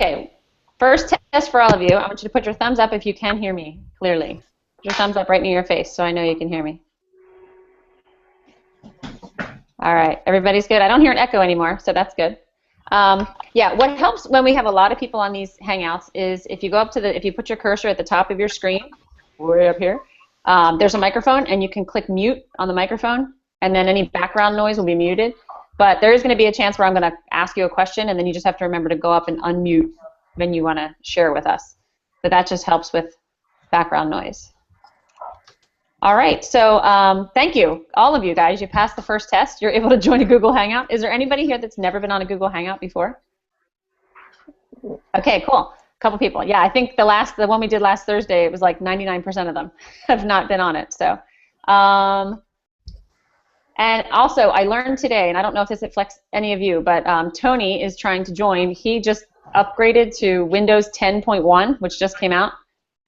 Okay, first test for all of you. I want you to put your thumbs up if you can hear me clearly. Put your thumbs up right near your face so I know you can hear me. All right, everybody's good. I don't hear an echo anymore, so that's good. Yeah, what helps when we have a lot of people on these Hangouts is if you go up to if you put your cursor at the top of your screen, way up here, there's a microphone, and you can click mute on the microphone, and then any background noise will be muted. But there is going to be a chance where I'm going to ask you a question, and then you just have to remember to go up and unmute when you want to share with us. But that just helps with background noise. All right, so thank you, all of you guys. You passed the first test. You're able to join a Google Hangout. Is there anybody here that's never been on a Google Hangout before? Okay, cool. A couple people. Yeah, I think the one we did last Thursday, it was like 99% of them have not been on it. So, and also I learned today, and I don't know if this affects any of you, but Tony is trying to join. He just upgraded to Windows 10.1, which just came out,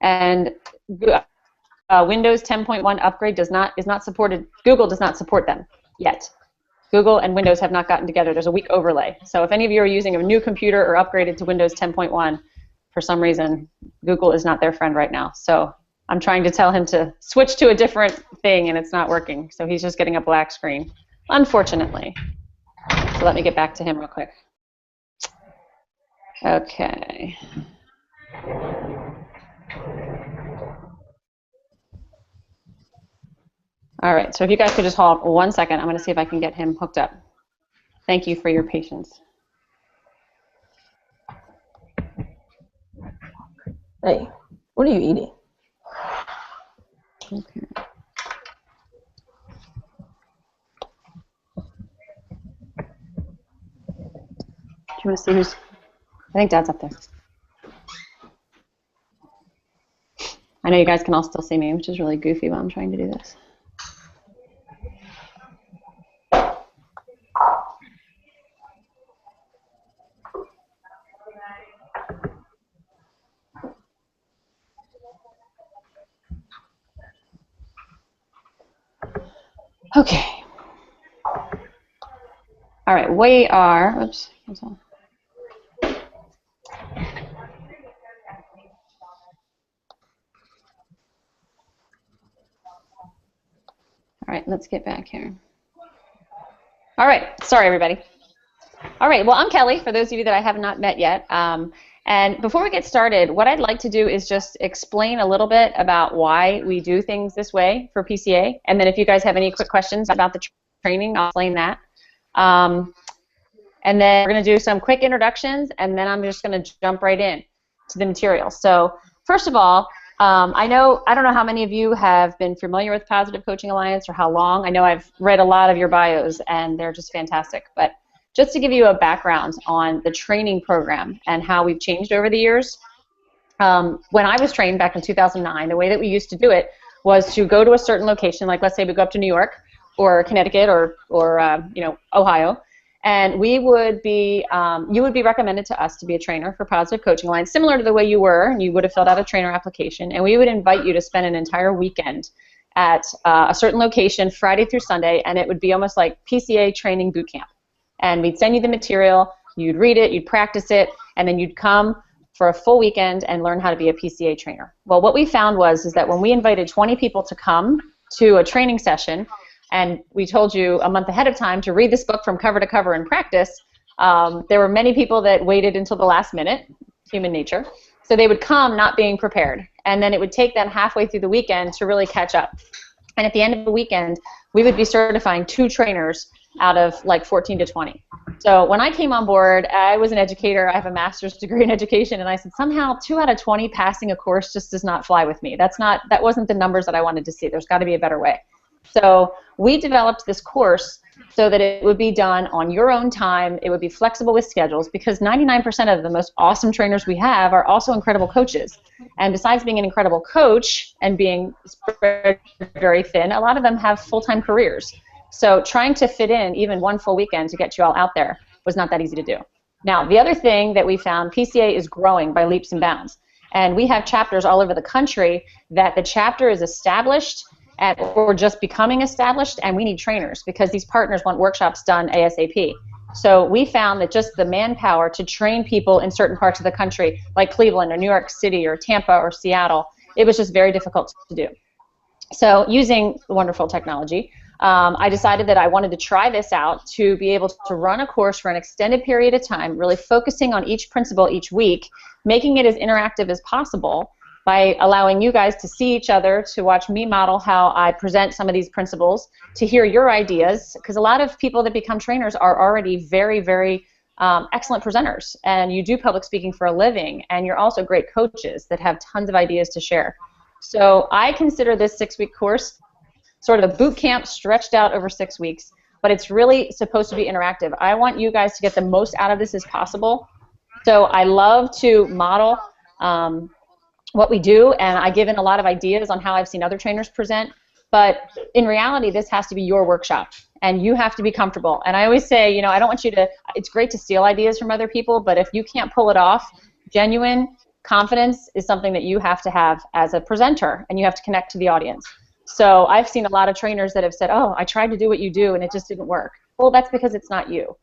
and Windows 10.1 upgrade is not supported. Google does not support them yet. Google and Windows have not gotten together. There's a weak overlay. So if any of you are using a new computer or upgraded to Windows 10.1, for some reason, Google is not their friend right now. So I'm trying to tell him to switch to a different thing, and it's not working. So he's just getting a black screen, unfortunately. So let me get back to him real quick. Okay. All right, so if you guys could just hold 1 second, I'm going to see if I can get him hooked up. Thank you for your patience. Hey, what are you eating? Okay. Do you want to see who's? I think Dad's up there. I know you guys can all still see me, which is really goofy while I'm trying to do this. Okay. All right, we are, oops, what's on? All right, let's get back here. All right, sorry everybody. All right, well, I'm Kelly, for those of you that I have not met yet. And before we get started, what I'd like to do is just explain a little bit about why we do things this way for PCA. And then if you guys have any quick questions about the training, I'll explain that. And then we're going to do some quick introductions, and then I'm just going to jump right in to the material. So first of all, I don't know how many of you have been familiar with Positive Coaching Alliance or how long. I know I've read a lot of your bios, and they're just fantastic. But just to give you a background on the training program and how we've changed over the years, when I was trained back in 2009, the way that we used to do it was to go to a certain location, like let's say we go up to New York or Connecticut or Ohio, and we would be, you would be recommended to us to be a trainer for Positive Coaching Alliance, similar to the way you were, and you would have filled out a trainer application, and we would invite you to spend an entire weekend at a certain location, Friday through Sunday, and it would be almost like PCA training boot camp. And we'd send you the material, you'd read it, you'd practice it, and then you'd come for a full weekend and learn how to be a PCA trainer. Well, what we found is that when we invited 20 people to come to a training session, and we told you a month ahead of time to read this book from cover to cover and practice, there were many people that waited until the last minute, human nature. So they would come not being prepared, and then it would take them halfway through the weekend to really catch up. And at the end of the weekend, we would be certifying 2 trainers out of like 14 to 20. So when I came on board, I was an educator. I have a master's degree in education, and I said somehow 2 out of 20 passing a course just does not fly with me. That wasn't the numbers that I wanted to see. There's got to be a better way. So we developed this course so that it would be done on your own time. It would be flexible with schedules, because 99% of the most awesome trainers we have are also incredible coaches. And besides being an incredible coach and being spread very thin, a lot of them have full-time careers. So trying to fit in even one full weekend to get you all out there was not that easy to do. Now, the other thing that we found, PCA is growing by leaps and bounds. And we have chapters all over the country that the chapter is established or just becoming established, and we need trainers because these partners want workshops done ASAP. So we found that just the manpower to train people in certain parts of the country, like Cleveland or New York City or Tampa or Seattle, it was just very difficult to do. So using wonderful technology, I decided that I wanted to try this out to be able to run a course for an extended period of time, really focusing on each principle each week, making it as interactive as possible by allowing you guys to see each other, to watch me model how I present some of these principles, to hear your ideas, because a lot of people that become trainers are already very, very excellent presenters, and you do public speaking for a living, and you're also great coaches that have tons of ideas to share. So I consider this 6-week course sort of a boot camp stretched out over 6 weeks, but it's really supposed to be interactive. I want you guys to get the most out of this as possible. So I love to model what we do, and I give in a lot of ideas on how I've seen other trainers present, but in reality, this has to be your workshop, and you have to be comfortable. And I always say, I don't want you to, it's great to steal ideas from other people, but if you can't pull it off, genuine confidence is something that you have to have as a presenter, and you have to connect to the audience. So I've seen a lot of trainers that have said, oh, I tried to do what you do and it just didn't work. Well, that's because it's not you.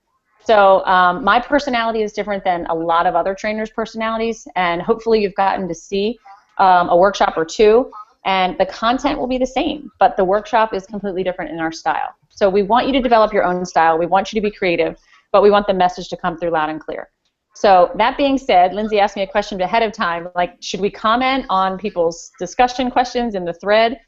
So my personality is different than a lot of other trainers' personalities, and hopefully you've gotten to see a workshop or two, and the content will be the same, but the workshop is completely different in our style. So we want you to develop your own style. We want you to be creative, but we want the message to come through loud and clear. So that being said, Lindsay asked me a question ahead of time, like, should we comment on people's discussion questions in the thread?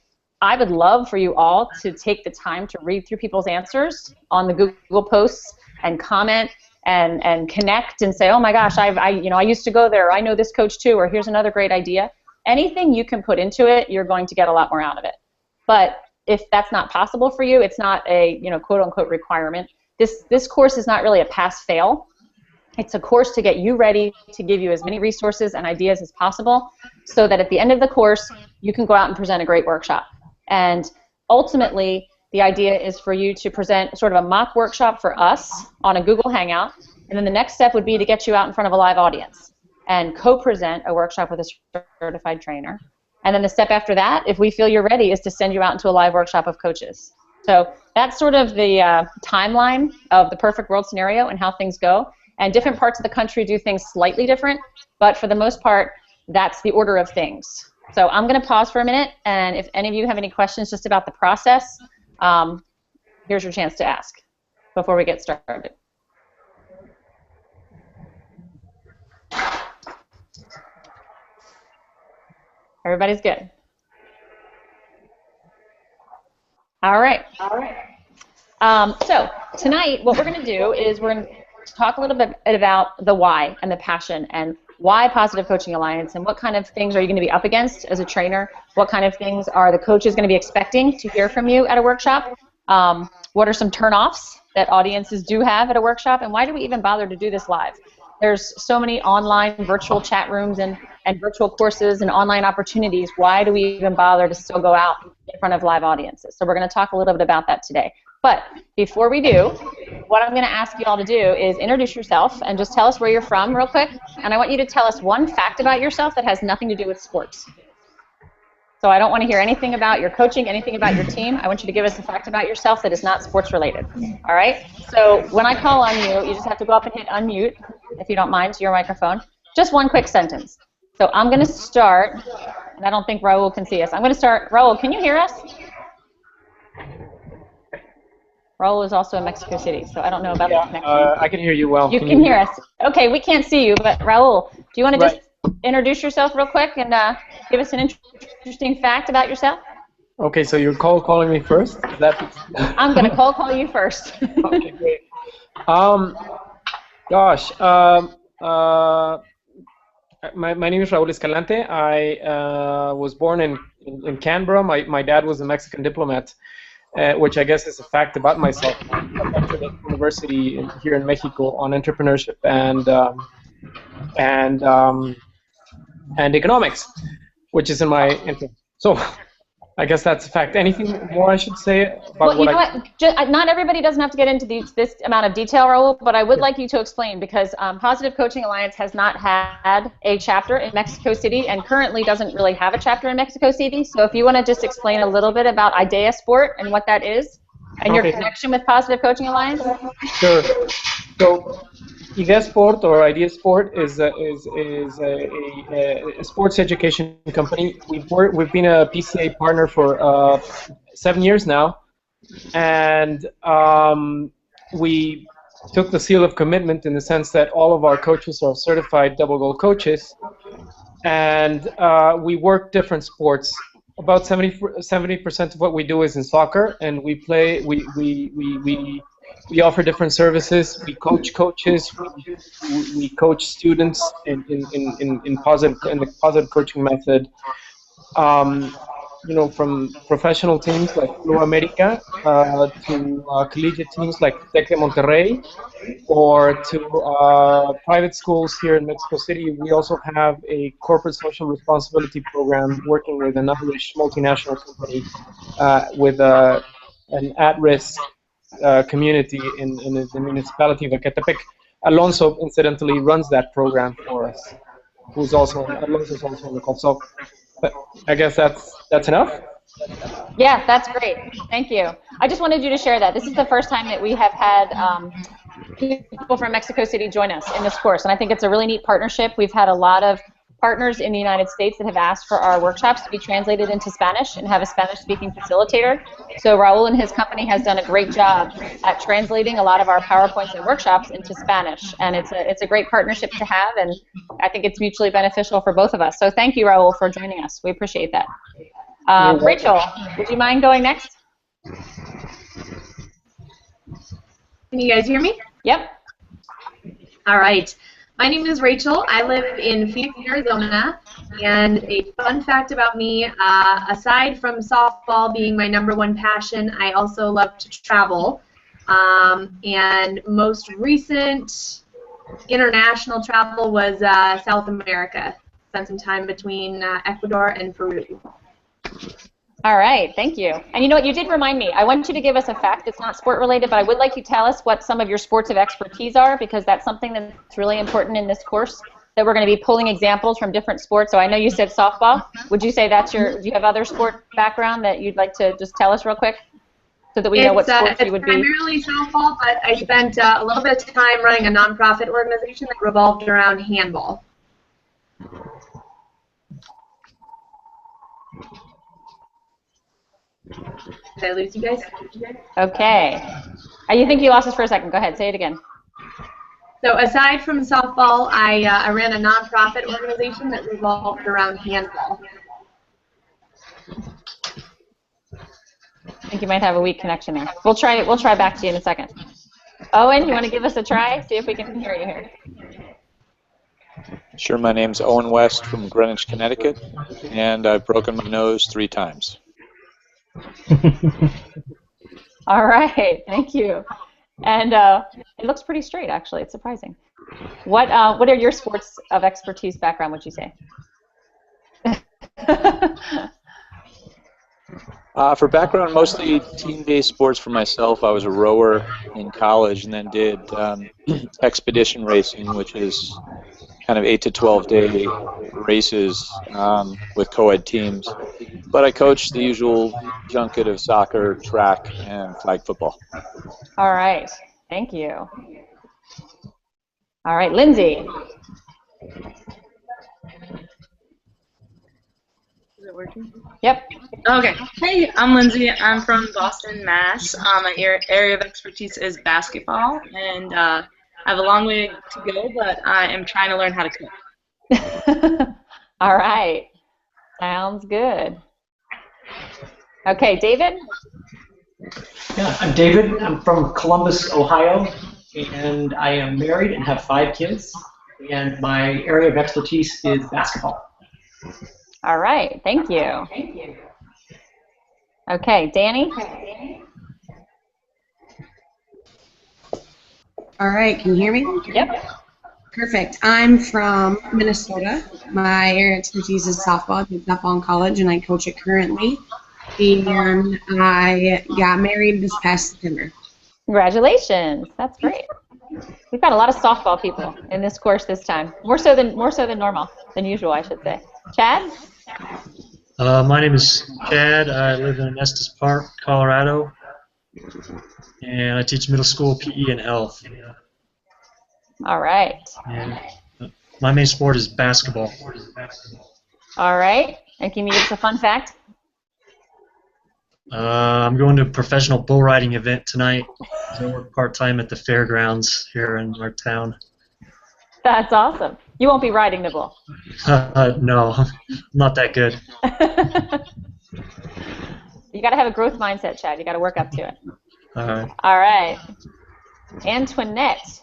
I would love for you all to take the time to read through people's answers on the Google posts and comment and connect and say, oh my gosh, I used to go there, I know this coach too, or here's another great idea. Anything you can put into it, you're going to get a lot more out of it. But if that's not possible for you, it's not a quote unquote requirement. This course is not really a pass-fail. It's a course to get you ready, to give you as many resources and ideas as possible, so that at the end of the course, you can go out and present a great workshop. And ultimately, the idea is for you to present sort of a mock workshop for us on a Google Hangout, and then the next step would be to get you out in front of a live audience and co-present a workshop with a certified trainer. And then the step after that, if we feel you're ready, is to send you out into a live workshop of coaches. So that's sort of the timeline of the perfect world scenario and how things go. And different parts of the country do things slightly different, but for the most part, that's the order of things. So I'm going to pause for a minute, and if any of you have any questions just about the process, here's your chance to ask before we get started. Everybody's good? All right. So tonight, what we're going to do is we're going to talk a little bit about the why and the passion, and why Positive Coaching Alliance, and what kind of things are you going to be up against as a trainer? What kind of things are the coaches going to be expecting to hear from you at a workshop? What are some turnoffs that audiences do have at a workshop? And why do we even bother to do this live? There's so many online virtual chat rooms and virtual courses and online opportunities. Why do we even bother to still go out in front of live audiences? So we're going to talk a little bit about that today. But before we do, what I'm going to ask you all to do is introduce yourself and just tell us where you're from real quick. And I want you to tell us one fact about yourself that has nothing to do with sports. So I don't want to hear anything about your coaching, anything about your team. I want you to give us a fact about yourself that is not sports related. All right? So when I call on you, you just have to go up and hit unmute, if you don't mind, to your microphone. Just one quick sentence. So I'm going to start, and I don't think Raul can see us. I'm going to start. Raul, can you hear us? Raul is also in Mexico City, so I don't know about the connection. I can hear you well. You can hear us. Okay, we can't see you, but Raul, do you want to just introduce yourself real quick and give us an interesting fact about yourself? Okay, so you're calling me first? Is that... I'm going to call you first. Okay, great. My name is Raul Escalante. I was born in Canberra. My dad was a Mexican diplomat. Which I guess is a fact about myself. I went to the university here in Mexico on entrepreneurship and economics, which is in my interest. So I guess that's a fact. Anything more I should say about well, you know what? Not everybody doesn't have to get into this amount of detail, Raul, but I would like you to explain, because Positive Coaching Alliance has not had a chapter in Mexico City and currently doesn't really have a chapter in Mexico City. So if you want to just explain a little bit about IDEA Sport and what that is. And your connection with Positive Coaching Alliance? Sure. So, IDEA Sport or Idea Sport is a sports education company. We've been a PCA partner for 7 years now, and we took the seal of commitment in the sense that all of our coaches are certified double goal coaches, and we work different sports. About 70% of what we do is in soccer, and we offer different services. We coach coaches. We coach students in the positive coaching method. From professional teams like Club America to collegiate teams like Tec de Monterrey, or to private schools here in Mexico City. We also have a corporate social responsibility program working with an Irish multinational company with an at-risk community in the municipality of Ecatepec. Alonso, incidentally, runs that program for us. Alonso's also on the call. So I guess that's enough. Yeah, that's great. Thank you. I just wanted you to share that. This is the first time that we have had people from Mexico City join us in this course, and I think it's a really neat partnership. We've had a lot of partners in the United States that have asked for our workshops to be translated into Spanish and have a Spanish-speaking facilitator. So Raul and his company has done a great job at translating a lot of our PowerPoints and workshops into Spanish, and it's a great partnership to have, and I think it's mutually beneficial for both of us. So thank you, Raul, for joining us. We appreciate that. Rachel, would you mind going next? Can you guys hear me? Yep. All right. My name is Rachel. I live in Phoenix, Arizona, and a fun fact about me, aside from softball being my #1 passion, I also love to travel. And most recent international travel was South America. Spent some time between Ecuador and Peru. All right, thank you. And you know what, you did remind me. I want you to give us a fact that's not sport related, but I would like you to tell us what some of your sports of expertise are, because that's something that's really important in this course, that we're going to be pulling examples from different sports. So I know you said softball. Would you say that's do you have other sport background that you'd like to just tell us real quick, so that we know what sports you would be? It's primarily softball, but I spent a little bit of time running a nonprofit organization that revolved around handball. Did I lose you guys? Okay. You think you lost us for a second. Go ahead, say it again. So aside from softball, I ran a nonprofit organization that revolved around handball. I think you might have a weak connection there. We'll try back to you in a second. Owen, you want to give us a try? See if we can hear you here. Sure, my name's Owen West from Greenwich, Connecticut, and I've broken my nose 3 times. All right, thank you. And it looks pretty straight, actually. It's surprising. What are your sports of expertise background, would you say? For background, mostly team-based sports for myself. I was a rower in college and then did expedition racing, which is kind of 8 to 12 day races with co-ed teams. But I coached the usual junket of soccer, track, and flag football. All right, thank you. All right, Lindsay. Is it working? Yep. Okay. Hey, I'm Lindsay. I'm from Boston, Mass. My area of expertise is basketball, and I have a long way to go, but I am trying to learn how to cook. All right. Sounds good. Okay, David? Yeah, I'm David. I'm from Columbus, Ohio, and I am married and have 5 kids, and my area of expertise is basketball. All right, thank you. Okay, Danny? All right, can you hear me? Yep. Perfect. I'm from Minnesota. My area of expertise is softball. I played softball in college, and I coach it currently. And I got married this past September. Congratulations. That's great. We've got a lot of softball people in this course this time. More so than normal, than usual, I should say. Chad? My name is Chad. I live in Estes Park, Colorado. and I teach middle school PE and health. All right. And my main sport is basketball. All right. And can you give us a fun fact? I'm going to a professional bull riding event tonight. I work part-time at the fairgrounds here in our town. That's awesome. You won't be riding the bull. No, I'm not that good. You got to have a growth mindset, Chad. You got to work up to it. All right. All right. Antoinette.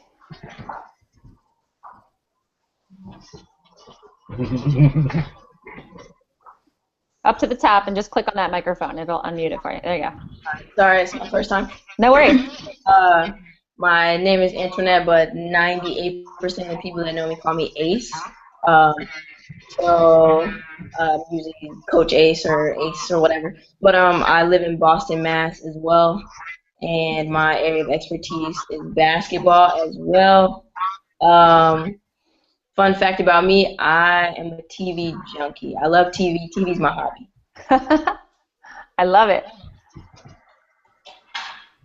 Up to the top and just click on that microphone. It'll unmute it for you. There you go. Sorry, it's my first time. No worries. My name is Antoinette, but 98% of the people that know me call me Ace. Usually Coach Ace or whatever. But I live in Boston, Mass. as well, and my area of expertise is basketball as well. Fun fact about me, I am a TV junkie. I love TV. TV's my hobby. I love it.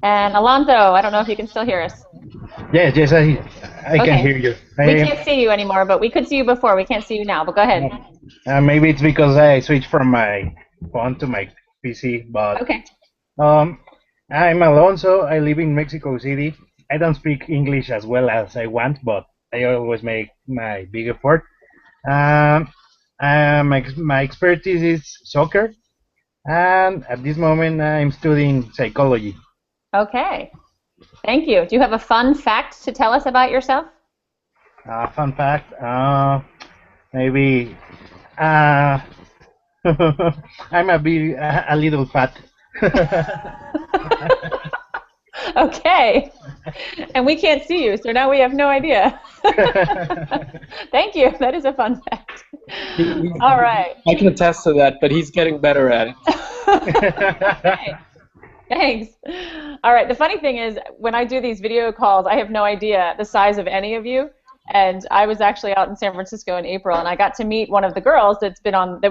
And Alonzo, I don't know if you can still hear us. Yes, I Okay. can hear you. We can't see you anymore, but we could see you before. We can't see you now, but go ahead. Maybe it's because I switched from my phone to my PC, but Okay. I'm Alonso. I live in Mexico City. I don't speak English as well as I want, but I always make my big effort. My expertise is soccer, and at this moment I'm studying psychology. Okay. Thank you. Do you have a fun fact to tell us about yourself? Fun fact, maybe I'm a little fat. Okay. And we can't see you, so now we have no idea. Thank you. That is a fun fact. All right. I can attest to that, but he's getting better at it. Okay. Thanks. All right. The funny thing is, when I do these video calls, I have no idea the size of any of you. And I was actually out in San Francisco in April, and I got to meet one of the girls that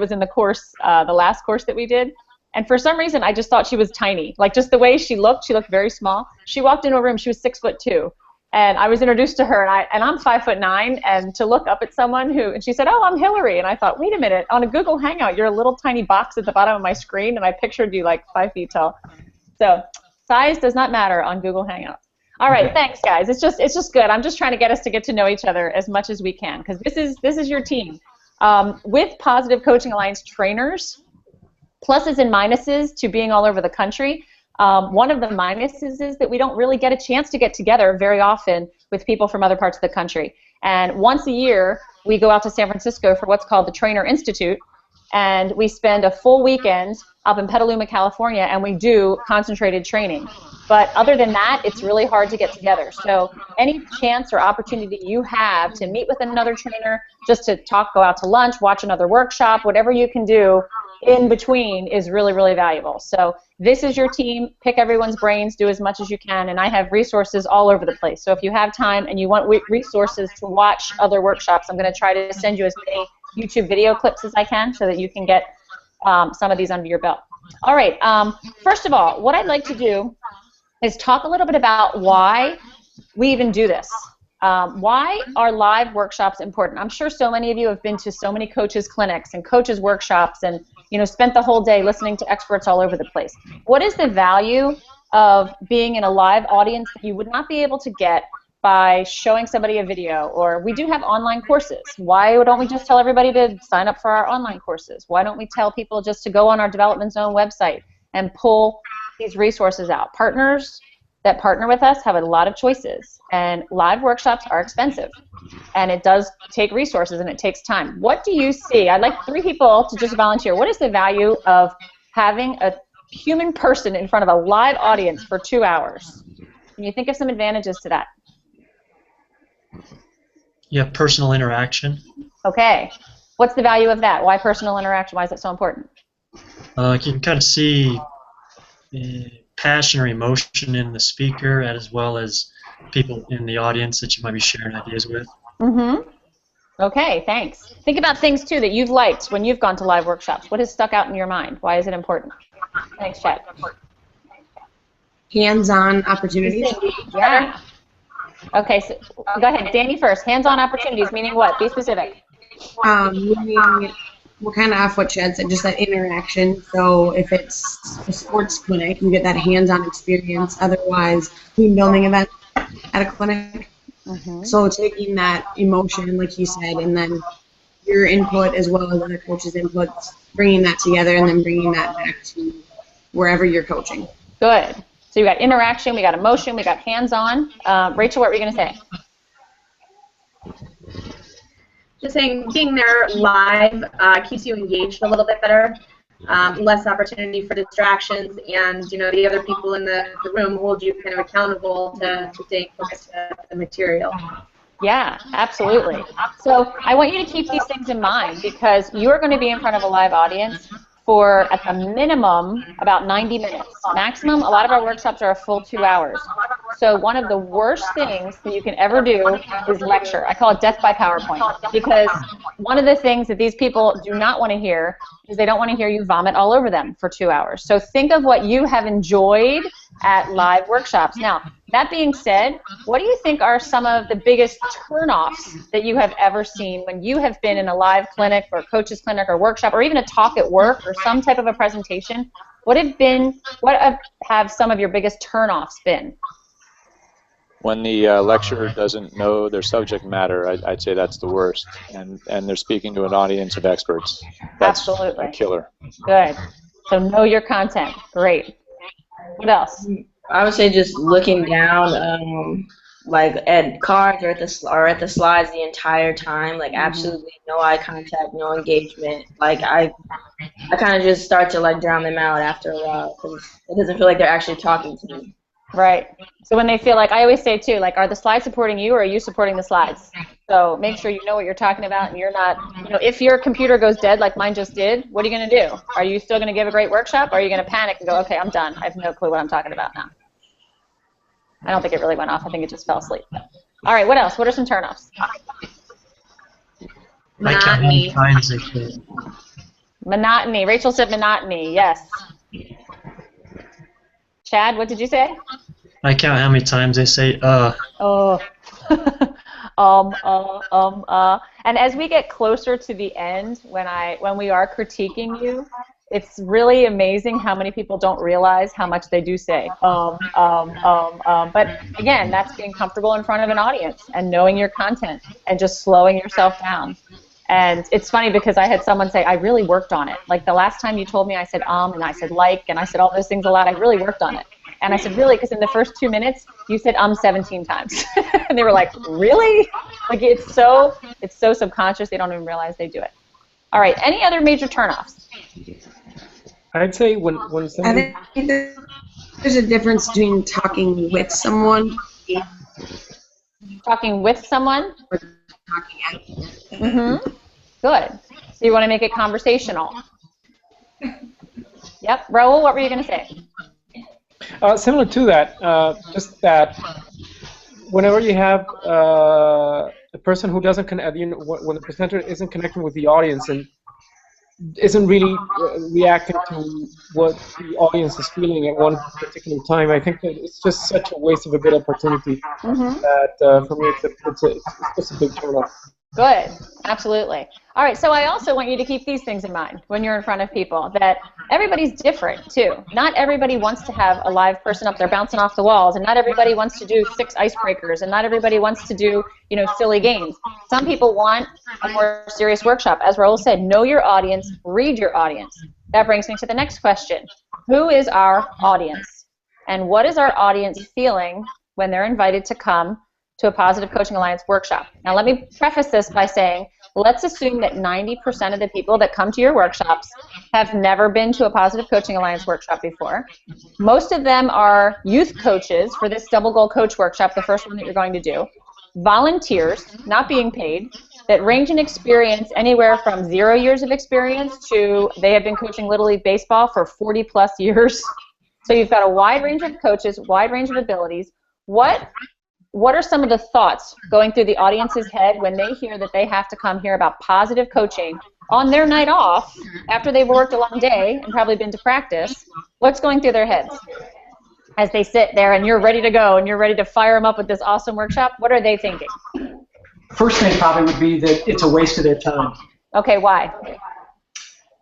was in the course, the last course that we did. And for some reason, I just thought she was tiny. Like, just the way she looked very small. She walked into a room, she was 6'2", and I was introduced to her, and I'm 5'9", and to look up at someone and she said, "Oh, I'm Hillary," and I thought, wait a minute, on a Google Hangout, you're a little tiny box at the bottom of my screen, and I pictured you like 5 feet tall. So size does not matter on Google Hangouts. All right, thanks, guys. It's just good. I'm just trying to get us to get to know each other as much as we can, because this is your team. With Positive Coaching Alliance trainers, pluses and minuses to being all over the country. One of the minuses is that we don't really get a chance to get together very often with people from other parts of the country. And once a year, we go out to San Francisco for what's called the Trainer Institute, and we spend a full weekend up in Petaluma, California, and we do concentrated training. But other than that, it's really hard to get together. So any chance or opportunity you have to meet with another trainer, just to talk, go out to lunch, watch another workshop, whatever you can do in between is really, really valuable. So this is your team. Pick everyone's brains, do as much as you can, and I have resources all over the place. So if you have time and you want resources to watch other workshops, I'm going to try to send you as many YouTube video clips as I can so that you can get some of these under your belt. All right, first of all, what I'd like to do is talk a little bit about why we even do this. Why are live workshops important? I'm sure so many of you have been to so many coaches' clinics and coaches' workshops and spent the whole day listening to experts all over the place. What is the value of being in a live audience that you would not be able to get by showing somebody a video? Or we do have online courses. Why don't we just tell everybody to sign up for our online courses? Why don't we tell people just to go on our Development Zone website and pull these resources out? Partners that partner with us have a lot of choices, and live workshops are expensive, and it does take resources and it takes time. What do you see? I'd like 3 people to just volunteer. What is the value of having a human person in front of a live audience for 2 hours? Can you think of some advantages to that? Yeah, personal interaction. Okay. What's the value of that? Why personal interaction? Why is it so important? You can kind of see passion or emotion in the speaker, as well as people in the audience that you might be sharing ideas with. Mm-hmm. Okay, thanks. Think about things, too, that you've liked when you've gone to live workshops. What has stuck out in your mind? Why is it important? Thanks, Chad. hands-on opportunities. Yeah. Okay, so go ahead. Danny first. Hands-on opportunities, meaning what? Be specific. Meaning what kind of off what Chad said, just that interaction. So if it's a sports clinic, you get that hands-on experience. Otherwise, team building event at a clinic. So taking that emotion, like you said, and then your input as well as other coaches' inputs, bringing that together and then bringing that back to wherever you're coaching. Good. So you got interaction, we got emotion, we got hands-on. Rachel, what were you going to say? Just saying, being there live keeps you engaged a little bit better. Less opportunity for distractions, and the other people in the room hold you kind of accountable to stay focused on the material. Yeah, absolutely. So I want you to keep these things in mind because you are going to be in front of a live audience for, at the minimum, about 90 minutes. Maximum, a lot of our workshops are a full 2 hours. So one of the worst things that you can ever do is lecture. I call it death by PowerPoint because one of the things that these people do not want to hear is they don't want to hear you vomit all over them for 2 hours. So think of what you have enjoyed at live workshops. Now, that being said, what do you think are some of the biggest turnoffs that you have ever seen when you have been in a live clinic or coach's clinic or workshop or even a talk at work or some type of a presentation? What have some of your biggest turnoffs been? When the lecturer doesn't know their subject matter, I'd say that's the worst. And they're speaking to an audience of experts. That's Absolutely. a killer. Good. So know your content. Great. What else? I would say just looking down, like at cards or at the slides the entire time. Like absolutely no eye contact, no engagement. Like I kind of just start to like drown them out after a while because it doesn't feel like they're actually talking to me. Right. So when they feel like, I always say too, like, are the slides supporting you or are you supporting the slides? So make sure you know what you're talking about and you're not, if your computer goes dead like mine just did, what are you going to do? Are you still going to give a great workshop or are you going to panic and go, okay, I'm done. I have no clue what I'm talking about now. I don't think it really went off. I think it just fell asleep. All right, what else? What are some turnoffs? Monotony. Monotony. Rachel said monotony. Yes. Chad, what did you say? I count how many times they say, Oh. And as we get closer to the end, when we are critiquing you, it's really amazing how many people don't realize how much they do say. But again, that's being comfortable in front of an audience and knowing your content and just slowing yourself down. And it's funny because I had someone say, I really worked on it. Like the last time you told me I said and I said like, and I said all those things a lot, I really worked on it. And I said, really? Because in the first 2 minutes, you said 17 times. And they were like, really? Like it's so subconscious, they don't even realize they do it. All right, any other major turnoffs? I'd say when somebody... I think there's a difference between talking with someone. Talking with someone? Or talking at them. Good. So you want to make it conversational. Yep. Raul, what were you going to say? Similar to that, just that whenever you have a person who doesn't connect, when the presenter isn't connecting with the audience and isn't really reacting to what the audience is feeling at one particular time, I think that it's just such a waste of a good opportunity that for me it's just a big turnoff. Good, absolutely. All right, so I also want you to keep these things in mind when you're in front of people, that everybody's different too. Not everybody wants to have a live person up there bouncing off the walls, and not everybody wants to do 6 icebreakers, and not everybody wants to do, silly games. Some people want a more serious workshop. As Raul said, know your audience, read your audience. That brings me to the next question. Who is our audience? And what is our audience feeling when they're invited to come to a Positive Coaching Alliance workshop? Now let me preface this by saying, let's assume that 90% of the people that come to your workshops have never been to a Positive Coaching Alliance workshop before. Most of them are youth coaches for this Double Goal Coach workshop, the first one that you're going to do. Volunteers, not being paid, that range in experience anywhere from 0 years of experience to they have been coaching Little League Baseball for 40 plus years. So you've got a wide range of coaches, wide range of abilities. What are some of the thoughts going through the audience's head when they hear that they have to come hear about positive coaching on their night off after they've worked a long day and probably been to practice? What's going through their heads? as they sit there and you're ready to go and you're ready to fire them up with this awesome workshop? What are they thinking? First thing probably would be that it's a waste of their time. Okay, why?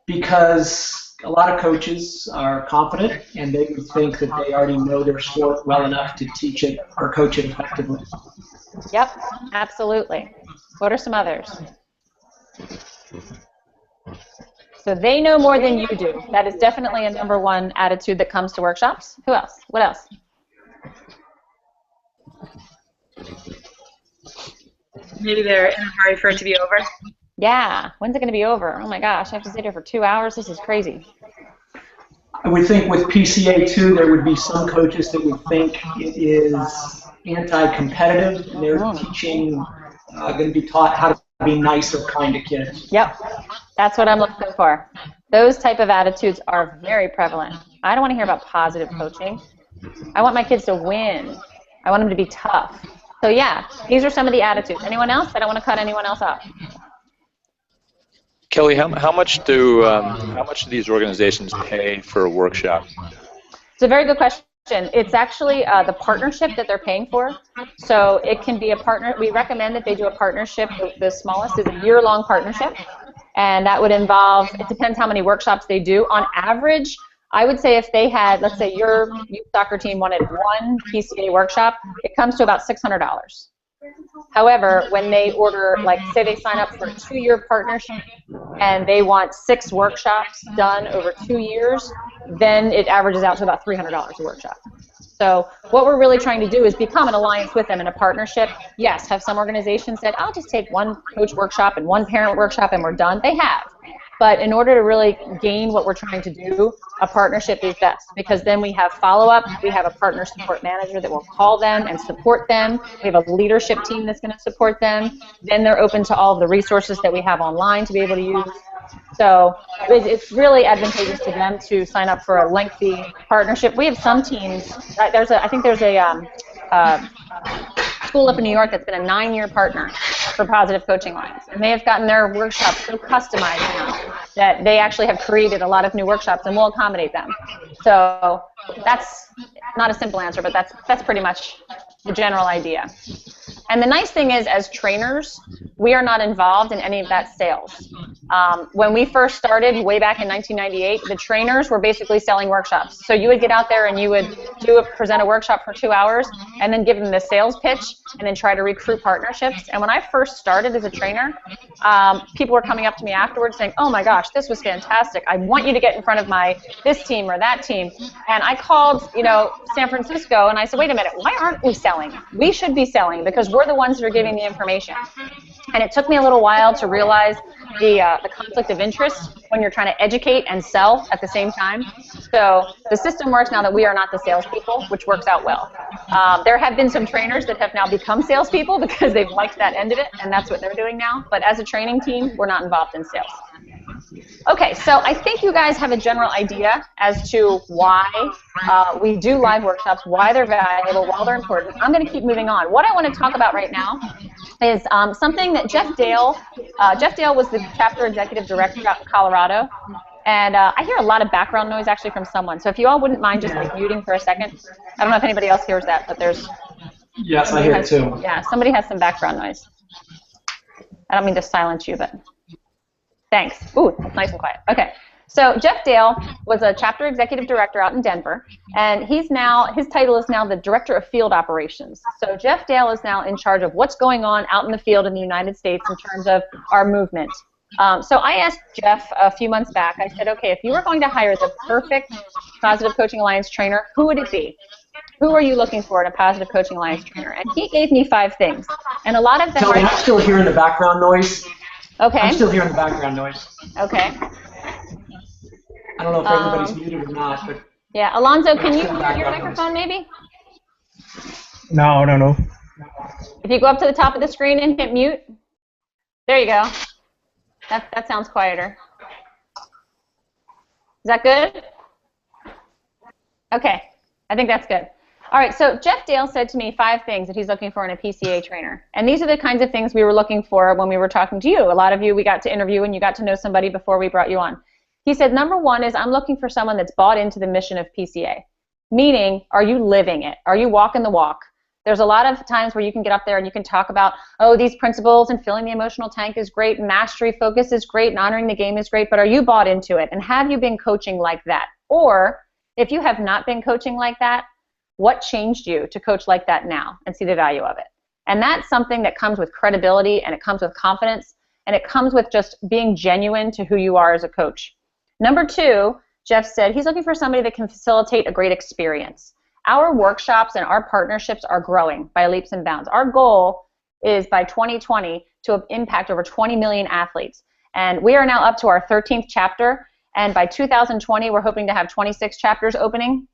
Because a lot of coaches are confident and they would think that they already know their sport well enough to teach it or coach it effectively. Yep, absolutely. What are some others? So they know more than you do. That is definitely a number one attitude that comes to workshops. Who else? What else? Maybe they're in a hurry for it to be over. Yeah, when's it going to be over? Oh my gosh, I have to sit here for 2 hours. This is crazy. I would think with PCA too, there would be some coaches that would think it is anti-competitive and they're teaching, going to be taught how to be nice or kind to kids. Yep, that's what I'm looking for. Those type of attitudes are very prevalent. I don't want to hear about positive coaching. I want my kids to win. I want them to be tough. So yeah, these are some of the attitudes. Anyone else? I don't want to cut anyone else off. Kelly, how much do these organizations pay for a workshop? It's a very good question. It's actually the partnership that they're paying for. So it can be a partner. We recommend that they do a partnership. The smallest is a year-long partnership, and that would involve, it depends how many workshops they do. On average, I would say if they had, let's say your youth soccer team wanted one PCA workshop, it comes to about $600. However, when they order, like say they sign up for a 2-year partnership and they want 6 workshops done over 2 years, then it averages out to about $300 a workshop. So what we're really trying to do is become an alliance with them in a partnership. Yes, have some organizations said, I'll just take one coach workshop and one parent workshop and we're done? They have. But in order to really gain what we're trying to do, a partnership is best, because then we have follow-up, we have a partner support manager that will call them and support them, we have a leadership team that's going to support them, then they're open to all of the resources that we have online to be able to use. So it's really advantageous to them to sign up for a lengthy partnership. We have some teams, I think there's a school up in New York that's been a 9-year partner for Positive Coaching Lines. And they have gotten their workshops so customized now that they actually have created a lot of new workshops and will accommodate them. So that's not a simple answer, but that's pretty much the general idea. And the nice thing is, as trainers, we are not involved in any of that sales. When we first started way back in 1998, the trainers were basically selling workshops. So you would get out there and you would present a workshop for 2 hours and then give them the sales pitch and then try to recruit partnerships. And when I first started as a trainer, people were coming up to me afterwards saying, oh my gosh, this was fantastic. I want you to get in front of this team or that team. And I called, San Francisco and I said, wait a minute, why aren't we selling? We should be selling because we're the ones that are giving the information. And it took me a little while to realize the conflict of interest when you're trying to educate and sell at the same time. So the system works now that we are not the salespeople, which works out well. There have been some trainers that have now become salespeople because they've liked that end of it, and that's what they're doing now. But as a training team, we're not involved in sales. Okay, so I think you guys have a general idea as to why we do live workshops, why they're valuable, why they're important. I'm going to keep moving on. What I want to talk about right now is something that Jeff Dale was the chapter executive director out in Colorado, and I hear a lot of background noise actually from someone. So if you all wouldn't mind just like muting for a second. I don't know if anybody else hears that, but there's... Yes, I hear it too. Yeah, somebody has some background noise. I don't mean to silence you, but... Thanks. Ooh, that's nice and quiet. Okay. So Jeff Dale was a chapter executive director out in Denver, and his title is now the director of field operations. So Jeff Dale is now in charge of what's going on out in the field in the United States in terms of our movement. So I asked Jeff a few months back, I said, okay, if you were going to hire the perfect Positive Coaching Alliance trainer, who would it be? Who are you looking for in a Positive Coaching Alliance trainer? And he gave me 5 things. And a lot of them I'm still hearing the background noise. Okay. I'm still hearing the background noise. Okay. I don't know if everybody's muted or not, but... Yeah, Alonzo, can you mute your microphone maybe? No. If you go up to the top of the screen and hit mute. There you go. That sounds quieter. Is that good? Okay, I think that's good. All right, so Jeff Dale said to me 5 things that he's looking for in a PCA trainer. And these are the kinds of things we were looking for when we were talking to you. A lot of you we got to interview and you got to know somebody before we brought you on. He said, number 1 is I'm looking for someone that's bought into the mission of PCA. Meaning, are you living it? Are you walking the walk? There's a lot of times where you can get up there and you can talk about, oh, these principles and filling the emotional tank is great, mastery focus is great, and honoring the game is great, but are you bought into it? And have you been coaching like that? Or if you have not been coaching like that, what changed you to coach like that now and see the value of it? And that's something that comes with credibility, and it comes with confidence, and it comes with just being genuine to who you are as a coach. Number 2, Jeff said he's looking for somebody that can facilitate a great experience. Our workshops and our partnerships are growing by leaps and bounds. Our goal is by 2020 to impact over 20 million athletes. And we are now up to our 13th chapter. And by 2020, we're hoping to have 26 chapters opening.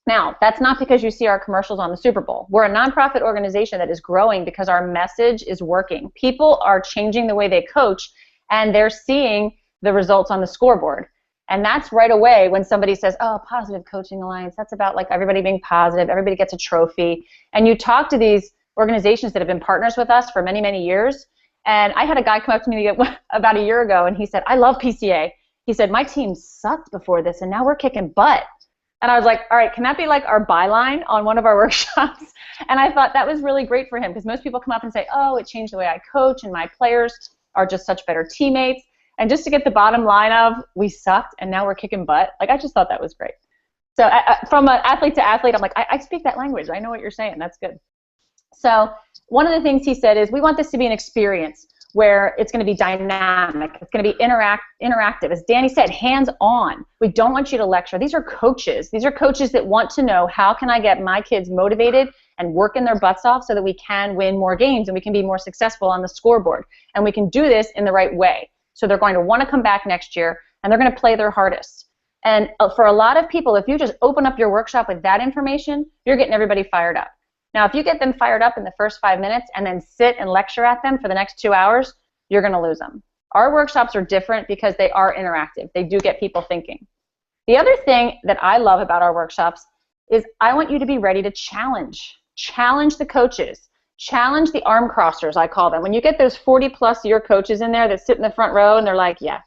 Now, that's not because you see our commercials on the Super Bowl. We're a nonprofit organization that is growing because our message is working. People are changing the way they coach, and they're seeing the results on the scoreboard. And that's right away when somebody says, oh, Positive Coaching Alliance, that's about like everybody being positive, everybody gets a trophy. And you talk to these organizations that have been partners with us for many, many years. And I had a guy come up to me about a year ago, and he said, I love PCA. He said, my team sucked before this, and now we're kicking butt. And I was like, all right, can that be like our byline on one of our workshops? And I thought that was really great for him, because most people come up and say, oh, it changed the way I coach, and my players are just such better teammates. And just to get the bottom line of, we sucked and now we're kicking butt, like, I just thought that was great. So from an athlete to athlete, I'm like, I speak that language. I know what you're saying. That's good. So one of the things he said is, we want this to be an experience where it's going to be dynamic. It's going to be interactive. As Danny said, hands-on. We don't want you to lecture. These are coaches. These are coaches that want to know, how can I get my kids motivated and working their butts off so that we can win more games and we can be more successful on the scoreboard. And we can do this in the right way. So they're going to want to come back next year, and they're going to play their hardest. And for a lot of people, if you just open up your workshop with that information, you're getting everybody fired up. Now, if you get them fired up in the first 5 minutes and then sit and lecture at them for the next 2 hours, you're going to lose them. Our workshops are different because they are interactive. They do get people thinking. The other thing that I love about our workshops is, I want you to be ready to challenge. Challenge the coaches. Challenge the arm crossers, I call them. When you get those 40-plus year coaches in there that sit in the front row and they're like, yeah,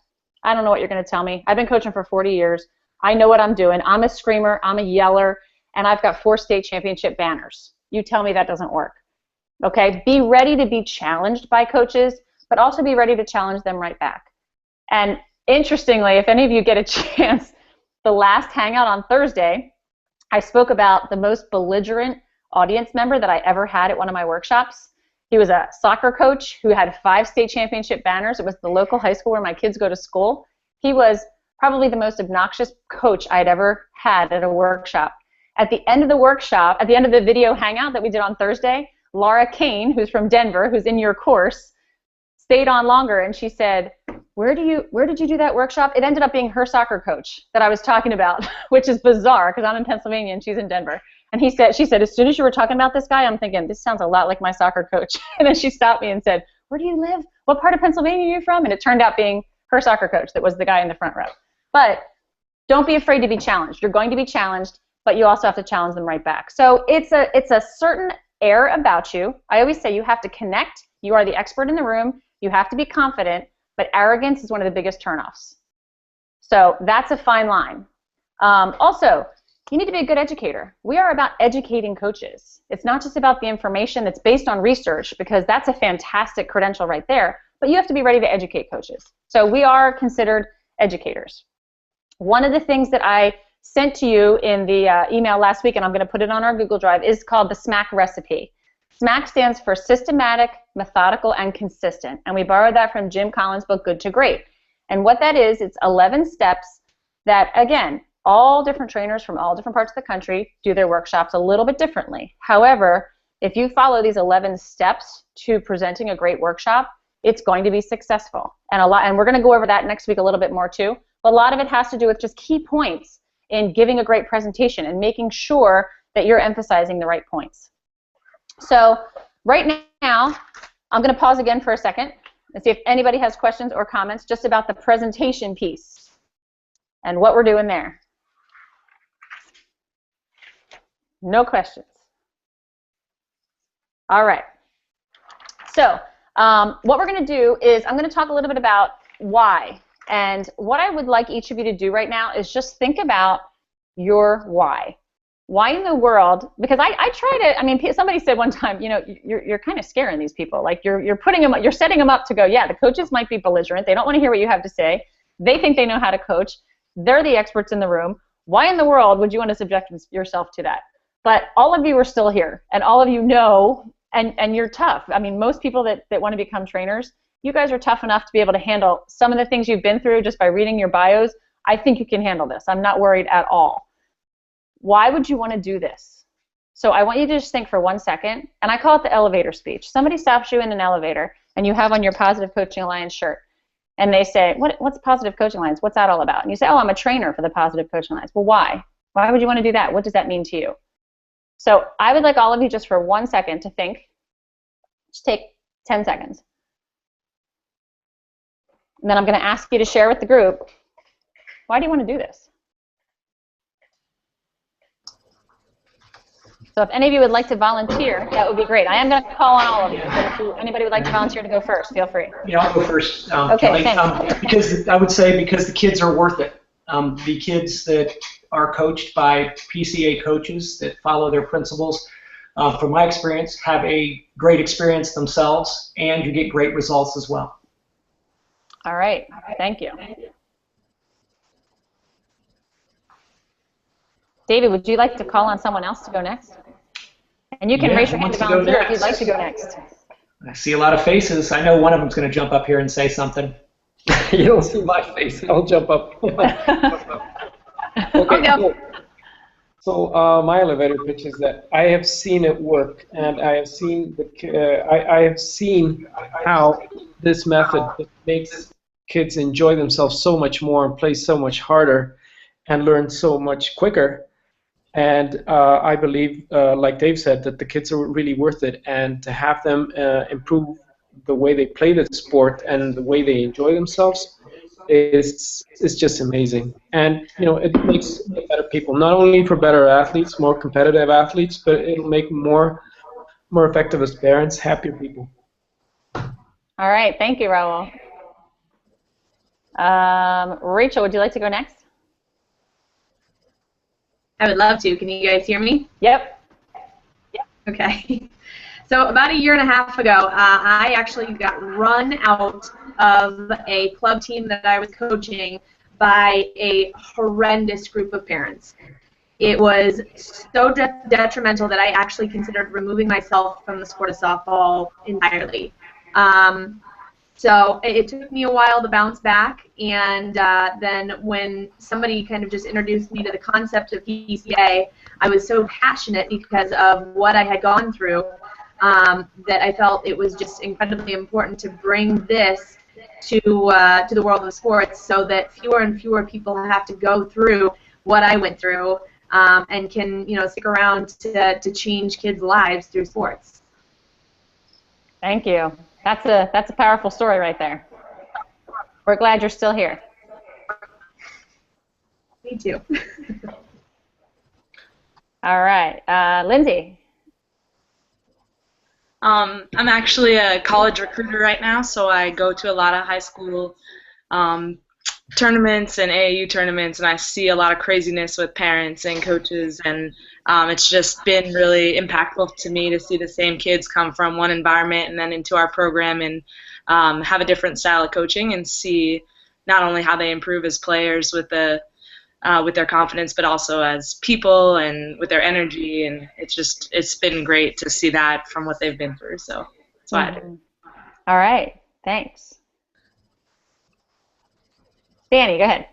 I don't know what you're going to tell me. I've been coaching for 40 years. I know what I'm doing. I'm a screamer. I'm a yeller. And I've got 4 state championship banners. You tell me that doesn't work. Okay? Be ready to be challenged by coaches, but also be ready to challenge them right back. And interestingly, if any of you get a chance, the last Hangout on Thursday, I spoke about the most belligerent audience member that I ever had at one of my workshops. He was a soccer coach who had 5 state championship banners. It was the local high school where my kids go to school. He was probably the most obnoxious coach I'd ever had at a workshop. At the end of the workshop, at the end of the video hangout that we did on Thursday, Laura Kane, who's from Denver, who's in your course, stayed on longer, and she said, where did you do that workshop? It ended up being her soccer coach that I was talking about, which is bizarre because I'm in Pennsylvania and she's in Denver. And she said, as soon as you were talking about this guy, I'm thinking, this sounds a lot like my soccer coach. And then she stopped me and said, where do you live? What part of Pennsylvania are you from? And it turned out being her soccer coach that was the guy in the front row. But don't be afraid to be challenged. You're going to be challenged, but you also have to challenge them right back. So it's a certain air about you. I always say you have to connect. You are the expert in the room. You have to be confident, but arrogance is one of the biggest turnoffs. So that's a fine line. Also, you need to be a good educator. We are about educating coaches. It's not just about the information that's based on research, because that's a fantastic credential right there, but you have to be ready to educate coaches. So we are considered educators. One of the things that I sent to you in the email last week, and I'm going to put it on our Google Drive, is called the SMAC recipe. SMAC stands for systematic, methodical, and consistent. And we borrowed that from Jim Collins' book, Good to Great. And what that is, it's 11 steps that, again, all different trainers from all different parts of the country do their workshops a little bit differently. However, if you follow these 11 steps to presenting a great workshop, it's going to be successful. And we're going to go over that next week a little bit more too. But a lot of it has to do with just key points in giving a great presentation and making sure that you're emphasizing the right points. So right now, I'm going to pause again for a second and see if anybody has questions or comments just about the presentation piece and what we're doing there. No questions. All right. So what we're going to do is I'm going to talk a little bit about why. And what I would like each of you to do right now is just think about your why. why in the world, because I try to, I mean, somebody said one time, you know, you're kind of scaring these people. Like you're putting them, you're setting them up to go, yeah, the coaches might be belligerent. They don't want to hear what you have to say. They think they know how to coach. They're the experts in the room. Why in the world would you want to subject yourself to that? But all of you are still here, and all of you know, and you're tough. I mean, most people that want to become trainers, you guys are tough enough to be able to handle some of the things you've been through just by reading your bios. I think you can handle this. I'm not worried at all. Why would you want to do this? So I want you to just think for 1 second, and I call it the elevator speech. Somebody stops you in an elevator, and you have on your Positive Coaching Alliance shirt, and they say, what's Positive Coaching Alliance? What's that all about? And you say, oh, I'm a trainer for the Positive Coaching Alliance. Well, why? Why would you want to do that? What does that mean to you? So I would like all of you just for 1 second to think. Just take 10 seconds. And then I'm going to ask you to share with the group, why do you want to do this? So if any of you would like to volunteer, that would be great. I am going to call on all of you. But if anybody would like to volunteer to go first, feel free. Yeah, I'll go first, Okay, Kelly. Because I would say because the kids are worth it. The kids that are coached by PCA coaches that follow their principles, from my experience, have a great experience themselves, and you get great results as well. All right. Thank you. David, would you like to call on someone else to go next? And you can raise your hand to volunteer if you'd like to go next. I see a lot of faces. I know one of them's going to jump up here and say something. You don't see my face. I'll jump up. Okay. So my elevator pitch is that I have seen it work, and I have seen I have seen how this method makes kids enjoy themselves so much more and play so much harder and learn so much quicker. And I believe, like Dave said, that the kids are really worth it, and to have them improve the way they play the sport and the way they enjoy themselves is just amazing. And you know, it makes better people, not only for better athletes, more competitive athletes, but it'll make more effective as parents, happier people. All right, thank you, Raul. Rachel, would you like to go next? I would love to. Can you guys hear me? Yep. Okay. So about 1.5 years ago, I actually got run out of a club team that I was coaching by a horrendous group of parents. It was so detrimental that I actually considered removing myself from the sport of softball entirely. So it took me a while to bounce back, and then when somebody kind of just introduced me to the concept of PCA, I was so passionate because of what I had gone through that I felt it was just incredibly important to bring this to the world of sports, so that fewer and fewer people have to go through what I went through, and can, you know, stick around to change kids' lives through sports. Thank you. That's a powerful story right there. We're glad you're still here. Me too. All right, Lindsay. I'm actually a college recruiter right now, so I go to a lot of high school tournaments and AAU tournaments, and I see a lot of craziness with parents and coaches, and it's just been really impactful to me to see the same kids come from one environment and then into our program and have a different style of coaching, and see not only how they improve as players with their confidence, but also as people and with their energy, and it's been great to see that from what they've been through. So that's why I do. All right, thanks. Danny, go ahead.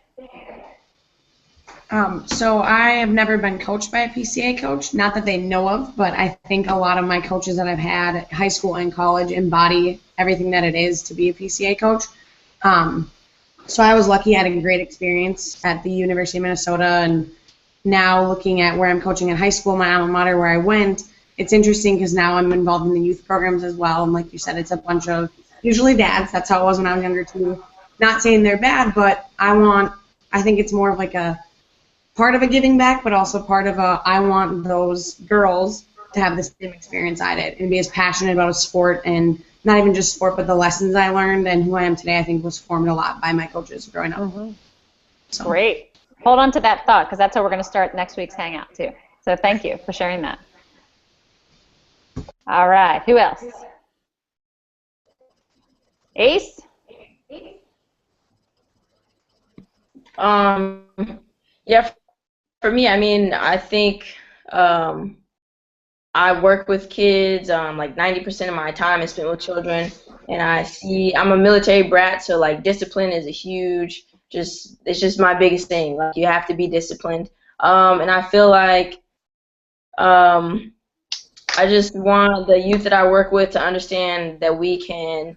So I have never been coached by a PCA coach, not that they know of, but I think a lot of my coaches that I've had, high school and college, embody everything that it is to be a PCA coach. So I was lucky, I had a great experience at the University of Minnesota, and now looking at where I'm coaching at high school, my alma mater where I went, it's interesting because now I'm involved in the youth programs as well, and like you said, it's a bunch of usually dads. That's how it was when I was younger too. Not saying they're bad, but I think it's more of like a part of a giving back, but also part of I want those girls to have the same experience I did and be as passionate about a sport, and not even just sport, but the lessons I learned and who I am today, I think was formed a lot by my coaches growing up. So. Great. Hold on to that thought, because that's how we're going to start next week's Hangout too. So thank you for sharing that. All right, who else? Ace? Yeah, for me, I mean, I think I work with kids. Like 90% of my time is spent with children, and I'm a military brat, so like discipline is a huge, it's just my biggest thing. Like you have to be disciplined, and I feel like um, I just want the youth that I work with to understand that we can,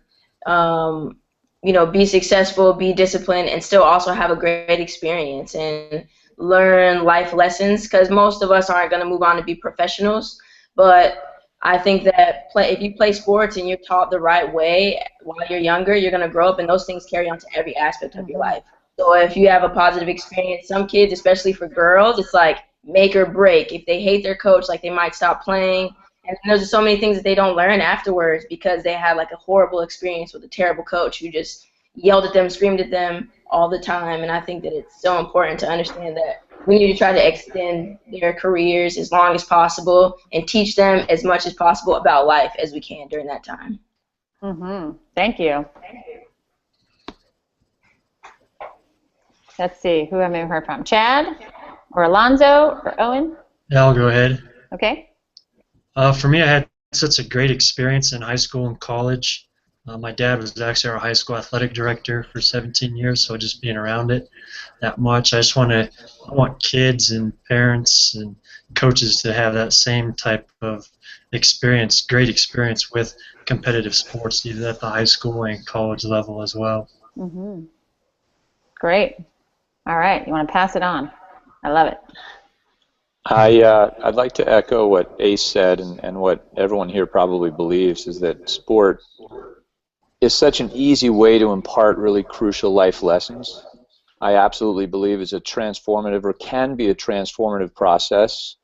be successful, be disciplined, and still also have a great experience and learn life lessons. Because most of us aren't going to move on to be professionals, but I think that if you play sports and you're taught the right way while you're younger, you're going to grow up, and those things carry on to every aspect of your life. So if you have a positive experience, some kids, especially for girls, it's like make or break. If they hate their coach, like they might stop playing. And there's so many things that they don't learn afterwards because they had like a horrible experience with a terrible coach who just yelled at them, screamed at them all the time. And I think that it's so important to understand that we need to try to extend their careers as long as possible and teach them as much as possible about life as we can during that time. Thank you. Let's see, who have I heard from? Chad or Alonzo or Owen? Yeah, I'll go ahead. Okay. For me, I had such a great experience in high school and college. My dad was actually our high school athletic director for 17 years, so just being around it that much, I want kids and parents and coaches to have that same type of experience, great experience with competitive sports, either at the high school and college level as well. Great. All right, you want to pass it on? I love it. I'd like to echo what Ace said and what everyone here probably believes is that sport is such an easy way to impart really crucial life lessons. I absolutely believe it's a transformative or can be a transformative process,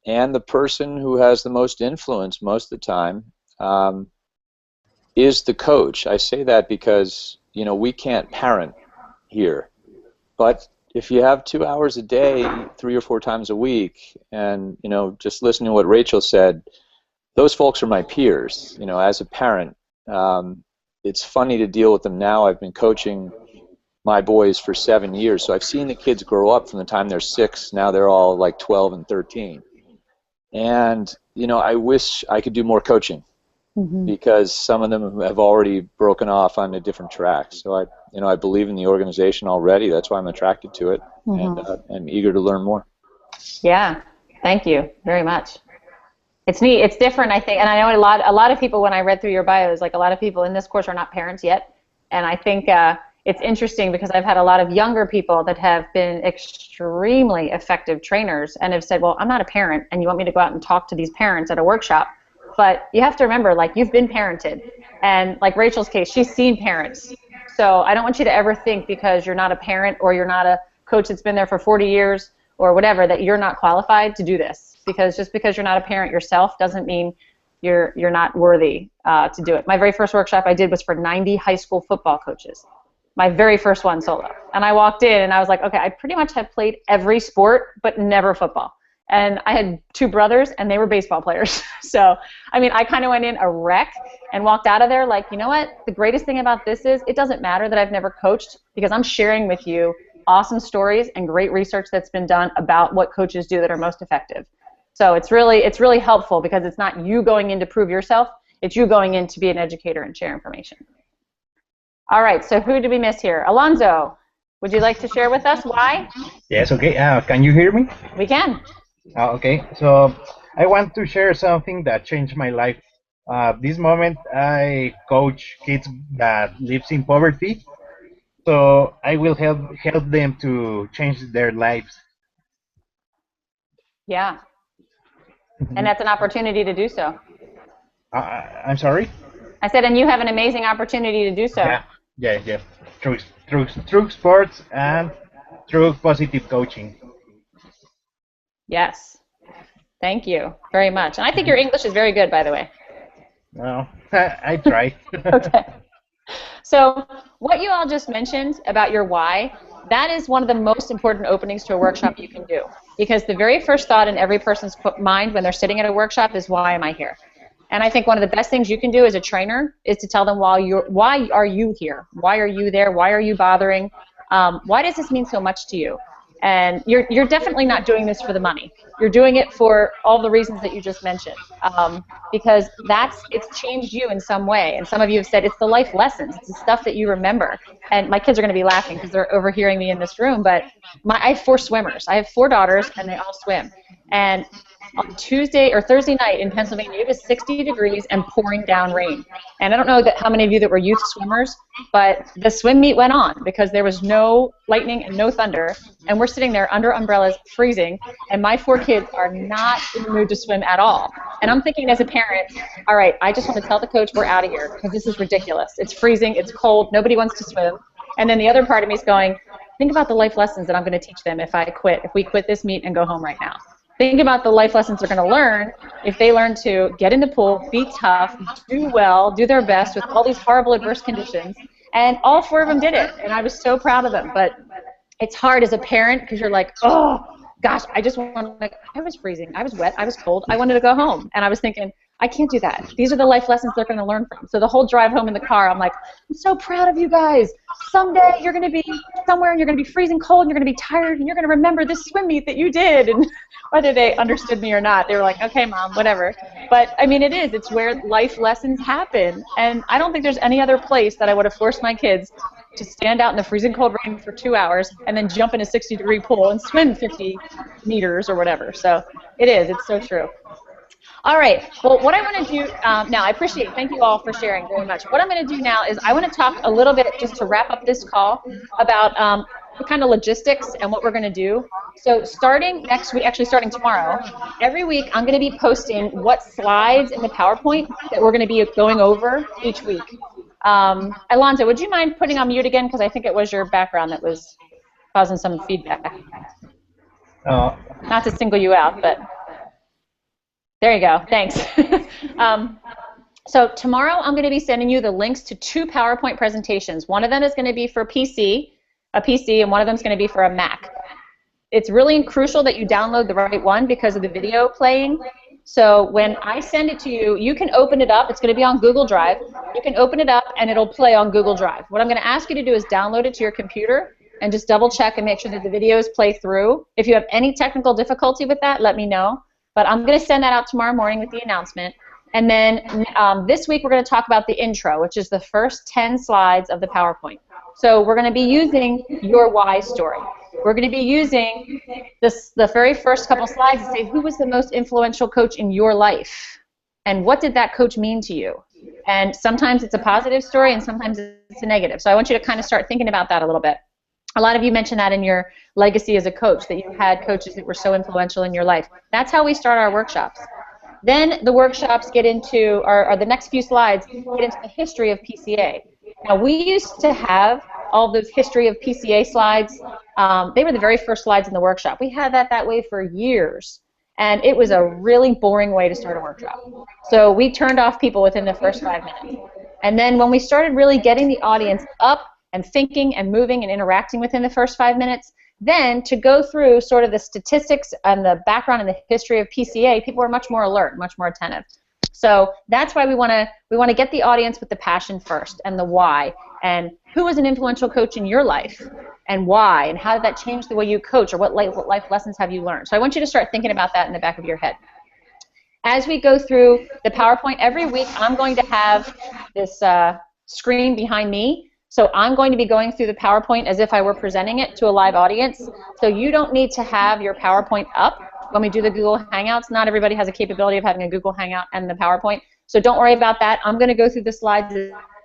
and the person who has the most influence most of the time is the coach. I say that because we can't parent here, but if you have 2 hours a day, 3 or 4 times a week, and just listening to what Rachel said, those folks are my peers. As a parent, it's funny to deal with them now. I've been coaching my boys for 7 years, so I've seen the kids grow up from the time they're 6. Now they're all like 12 and 13, and I wish I could do more coaching. Because some of them have already broken off on a different track. So I believe in the organization already. That's why I'm attracted to it, and I'm eager to learn more. Yeah, thank you very much. It's neat. It's different, I think, and I know a lot of people, when I read through your bios, like a lot of people in this course are not parents yet, and I think it's interesting because I've had a lot of younger people that have been extremely effective trainers and have said, well, I'm not a parent, and you want me to go out and talk to these parents at a workshop. But you have to remember, like, you've been parented. And like Rachel's case, she's seen parents. So I don't want you to ever think because you're not a parent or you're not a coach that's been there for 40 years or whatever that you're not qualified to do this. Because just because you're not a parent yourself doesn't mean you're not worthy to do it. My very first workshop I did was for 90 high school football coaches. My very first one solo. And I walked in and I was like, okay, I pretty much have played every sport but never football. And I had 2 brothers, and they were baseball players. So, I mean, I kind of went in a wreck and walked out of there like, you know what? The greatest thing about this is it doesn't matter that I've never coached because I'm sharing with you awesome stories and great research that's been done about what coaches do that are most effective. So it's really helpful because it's not you going in to prove yourself. It's you going in to be an educator and share information. All right, so who did we miss here? Alonzo, would you like to share with us why? Yes, okay. Can you hear me? We can. Okay, so I want to share something that changed my life. This moment, I coach kids that lives in poverty, so I will help them to change their lives. Yeah, and that's an opportunity to do so. I'm sorry? I said, and you have an amazing opportunity to do so. Yeah. Through sports and through positive coaching. Yes. Thank you very much. And I think your English is very good, by the way. Well, I try. Okay. So what you all just mentioned about your why, that is one of the most important openings to a workshop you can do. Because the very first thought in every person's mind when they're sitting at a workshop is, why am I here? And I think one of the best things you can do as a trainer is to tell them why are you here? Why are you there? Why are you bothering? Why does this mean so much to you? And you're definitely not doing this for the money. You're doing it for all the reasons that you just mentioned, because it's changed you in some way. And some of you have said it's the life lessons, it's the stuff that you remember. And my kids are going to be laughing because they're overhearing me in this room, but I have 4 swimmers. I have 4 daughters, and they all swim. And on Tuesday or Thursday night in Pennsylvania, it was 60 degrees and pouring down rain. And I don't know how many of you that were youth swimmers, but the swim meet went on because there was no lightning and no thunder, and we're sitting there under umbrellas freezing, and my 4 kids are not in the mood to swim at all. And I'm thinking as a parent, all right, I just want to tell the coach we're out of here because this is ridiculous. It's freezing, it's cold, nobody wants to swim. And then the other part of me is going, think about the life lessons that I'm going to teach them if we quit this meet and go home right now. Think about the life lessons they're going to learn if they learn to get in the pool, be tough, do well, do their best with all these horrible adverse conditions. And all 4 of them did it, and I was so proud of them. But it's hard as a parent because you're like, oh, gosh, I was freezing, I was wet, I was cold, I wanted to go home. And I was thinking, I can't do that. These are the life lessons they're going to learn from. So the whole drive home in the car, I'm like, I'm so proud of you guys. Someday you're going to be somewhere and you're going to be freezing cold and you're going to be tired and you're going to remember this swim meet that you did. And whether they understood me or not, they were like, okay, Mom, whatever. But, I mean, it's where life lessons happen. And I don't think there's any other place that I would have forced my kids to stand out in the freezing cold rain for 2 hours and then jump in a 60-degree pool and swim 50 meters or whatever. So it's so true. All right, well, what I want to do now, I appreciate it. Thank you all for sharing very much. What I'm going to do now is I want to talk a little bit, just to wrap up this call, about the kind of logistics and what we're going to do. So starting next week, actually starting tomorrow, every week I'm going to be posting what slides in the PowerPoint that we're going to be going over each week. Alonzo, would you mind putting on mute again? Because I think it was your background that was causing some feedback. Not to single you out, but... There you go. Thanks. So tomorrow I'm going to be sending you the links to 2 PowerPoint presentations. One of them is going to be for a PC, and one of them is going to be for a Mac. It's really crucial that you download the right one because of the video playing. So when I send it to you, you can open it up. It's going to be on Google Drive. You can open it up and it'll play on Google Drive. What I'm going to ask you to do is download it to your computer and just double check and make sure that the videos play through. If you have any technical difficulty with that, let me know. But I'm going to send that out tomorrow morning with the announcement. And then this week we're going to talk about the intro, which is the first 10 slides of the PowerPoint. So we're going to be using your why story. We're going to be using the very first couple slides to say, who was the most influential coach in your life? And what did that coach mean to you? And sometimes it's a positive story and sometimes it's a negative. So I want you to kind of start thinking about that a little bit. A lot of you mentioned that in your legacy as a coach, that you had coaches that were so influential in your life. That's how we start our workshops. Then the workshops get into, or the next few slides, get into the history of PCA. Now, we used to have all those history of PCA slides. They were the very first slides in the workshop. We had that way for years, and it was a really boring way to start a workshop. So we turned off people within the first 5 minutes. And then when we started really getting the audience up and thinking and moving and interacting within the first 5 minutes, then to go through sort of the statistics and the background and the history of PCA, people were much more alert, much more attentive. So that's why we want to get the audience with the passion first and the why, and who was an influential coach in your life and why, and how did that change the way you coach, or what life lessons have you learned. So I want you to start thinking about that in the back of your head. As we go through the PowerPoint, every week I'm going to have this screen behind me. So I'm going to be going through the PowerPoint as if I were presenting it to a live audience. So you don't need to have your PowerPoint up when we do the Google Hangouts. Not everybody has a capability of having a Google Hangout and the PowerPoint. So don't worry about that. I'm going to go through the slides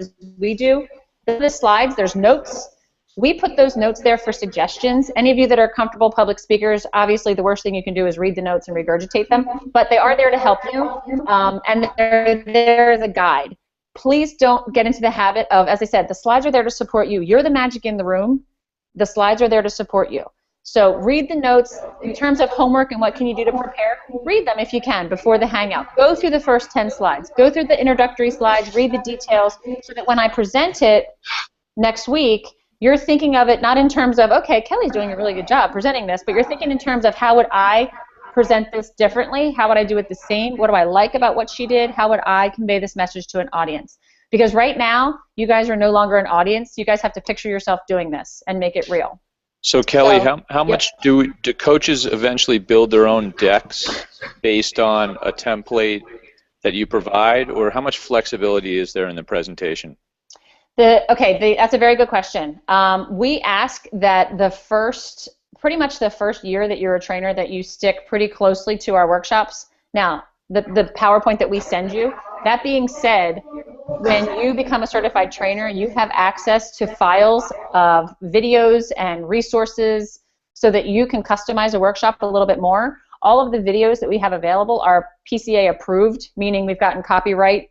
as we do. The slides, there's notes. We put those notes there for suggestions. Any of you that are comfortable public speakers, obviously the worst thing you can do is read the notes and regurgitate them. But they are there to help you, and they're there as a guide. Please don't get into the habit of, as I said, the slides are there to support you. You're the magic in the room. The slides are there to support you. So read the notes in terms of homework and what can you do to prepare. Read them if you can before the Hangout. Go through the first 10 slides. Go through the introductory slides, read the details, so that when I present it next week, you're thinking of it not in terms of, okay, Kelly's doing a really good job presenting this, but you're thinking in terms of how would I present this differently? How would I do it the same? What do I like about what she did? How would I convey this message to an audience? Because right now, you guys are no longer an audience. You guys have to picture yourself doing this and make it real. So Kelly, how much do coaches eventually build their own decks based on a template that you provide, or how much flexibility is there in the presentation? That's a very good question. We ask that pretty much the first year that you're a trainer, that you stick pretty closely to our workshops. Now, the PowerPoint that we send you, that being said, when you become a certified trainer, you have access to files of videos and resources so that you can customize a workshop a little bit more. All of the videos that we have available are PCA approved, meaning we've gotten copyright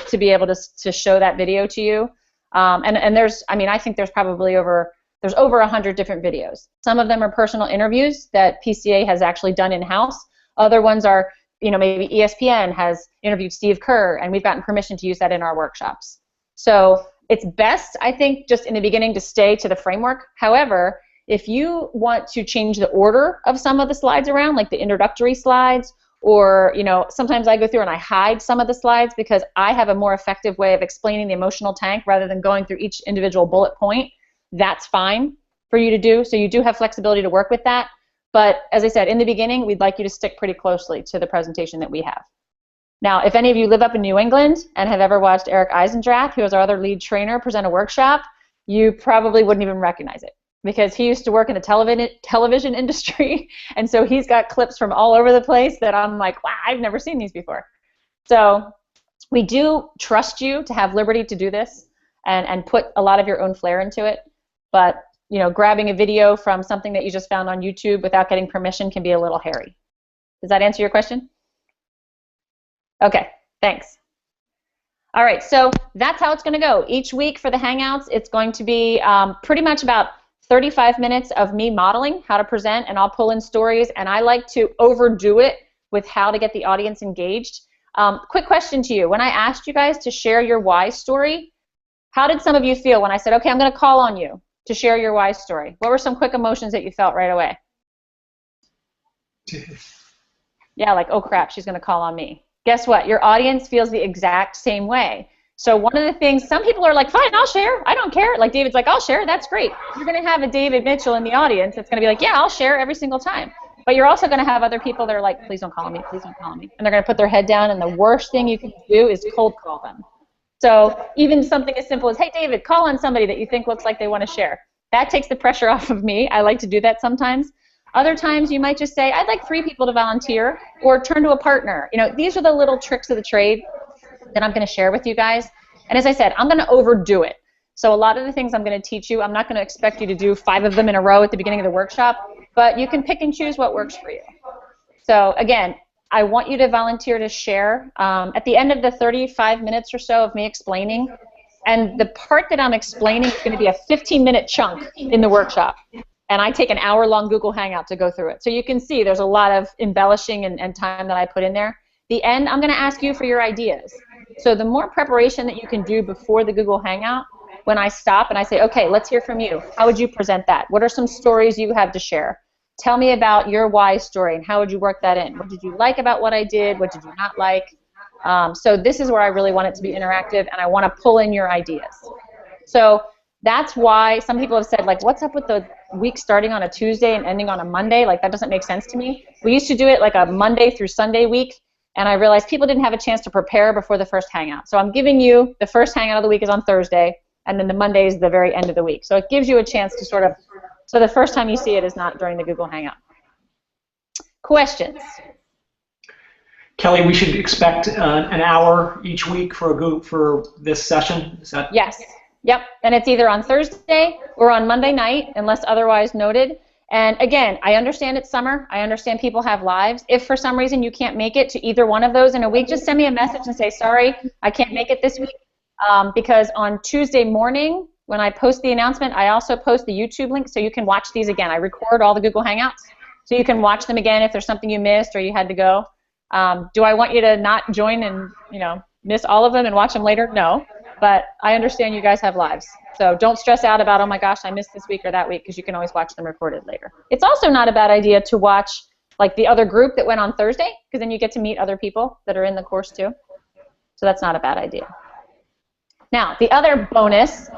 to be able to show that video to you. And I think there's probably over 100 different videos. Some of them are personal interviews that PCA has actually done in-house. Other ones are, maybe ESPN has interviewed Steve Kerr, and we've gotten permission to use that in our workshops. So it's best, I think, just in the beginning to stay to the framework. However, if you want to change the order of some of the slides around, like the introductory slides, or sometimes I go through and I hide some of the slides because I have a more effective way of explaining the emotional tank rather than going through each individual bullet point, that's fine for you to do. So you do have flexibility to work with that. But as I said, in the beginning, we'd like you to stick pretty closely to the presentation that we have. Now, if any of you live up in New England and have ever watched Eric Eisendrath, who is our other lead trainer, present a workshop, you probably wouldn't even recognize it because he used to work in the television industry, and so he's got clips from all over the place that I'm like, wow, I've never seen these before. So we do trust you to have liberty to do this and put a lot of your own flair into it, but grabbing a video from something that you just found on YouTube without getting permission can be a little hairy. Does that answer your question? Okay, thanks. All right, so that's how it's going to go. Each week for the Hangouts, it's going to be pretty much about 35 minutes of me modeling how to present, and I'll pull in stories, and I like to overdo it with how to get the audience engaged. Quick question to you. When I asked you guys to share your why story, how did some of you feel when I said, okay, I'm going to call on you to share your why story? What were some quick emotions that you felt right away? Yeah, like, oh crap, she's going to call on me. Guess what? Your audience feels the exact same way. So one of the things, some people are like, fine, I'll share. I don't care. Like David's like, I'll share. That's great. You're going to have a David Mitchell in the audience that's going to be like, yeah, I'll share every single time. But you're also going to have other people that are like, please don't call on me. Please don't call on me. And they're going to put their head down, and the worst thing you can do is cold call them. So even something as simple as, hey, David, call on somebody that you think looks like they want to share. That takes the pressure off of me. I like to do that sometimes. Other times you might just say, I'd like 3 people to volunteer, or turn to a partner. These are the little tricks of the trade that I'm going to share with you guys. And as I said, I'm going to overdo it. So a lot of the things I'm going to teach you, I'm not going to expect you to do 5 of them in a row at the beginning of the workshop, but you can pick and choose what works for you. So again, I want you to volunteer to share. At the end of the 35 minutes or so of me explaining, and the part that I'm explaining is going to be a 15-minute chunk in the workshop. And I take an hour-long Google Hangout to go through it. So you can see there's a lot of embellishing and time that I put in there. The end, I'm going to ask you for your ideas. So the more preparation that you can do before the Google Hangout, when I stop and I say, okay, let's hear from you. How would you present that? What are some stories you have to share? Tell me about your why story and how would you work that in? What did you like about what I did? What did you not like? So this is where I really want it to be interactive, and I want to pull in your ideas. So that's why some people have said, like, what's up with the week starting on a Tuesday and ending on a Monday? Like, that doesn't make sense to me. We used to do it like a Monday through Sunday week, and I realized people didn't have a chance to prepare before the first Hangout. So I'm giving you the first Hangout of the week is on Thursday, and then the Monday is the very end of the week. So it gives you a chance to sort of, so the first time you see it is not during the Google Hangout. Questions? Kelly, we should expect an hour each week for this session? Is that? Yes. Yep. And it's either on Thursday or on Monday night, unless otherwise noted. And again, I understand it's summer. I understand people have lives. If for some reason you can't make it to either one of those in a week, just send me a message and say, sorry, I can't make it this week. Because on Tuesday morning, when I post the announcement, I also post the YouTube link so you can watch these again. I record all the Google Hangouts so you can watch them again if there's something you missed or you had to go. Do I want you to not join and miss all of them and watch them later? No, but I understand you guys have lives. So don't stress out about, oh my gosh, I missed this week or that week, because you can always watch them recorded later. It's also not a bad idea to watch like the other group that went on Thursday, because then you get to meet other people that are in the course too. So that's not a bad idea. Now, the other bonus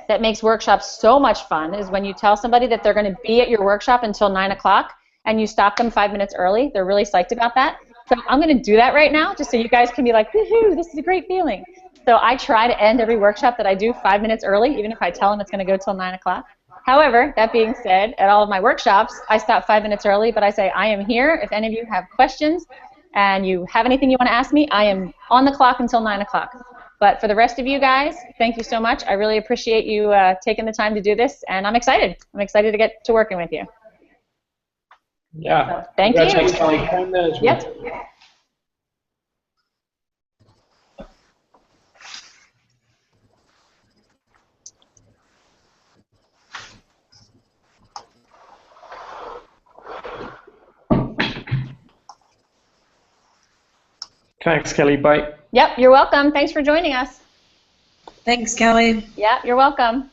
that makes workshops so much fun is when you tell somebody that they're going to be at your workshop until 9 o'clock and you stop them 5 minutes early. They're really psyched about that. So I'm going to do that right now just so you guys can be like, woohoo, this is a great feeling. So I try to end every workshop that I do 5 minutes early, even if I tell them it's going to go till 9 o'clock. However, that being said, at all of my workshops, I stop 5 minutes early, but I say, I am here. If any of you have questions and you have anything you want to ask me, I am on the clock until 9 o'clock. But for the rest of you guys, thank you so much. I really appreciate you taking the time to do this, and I'm excited. I'm excited to get to working with you. Yeah. So, thank you. Time management. Yep. Thanks, Kelly. Bye. Yep, you're welcome. Thanks for joining us. Thanks, Kelly. Yeah, you're welcome.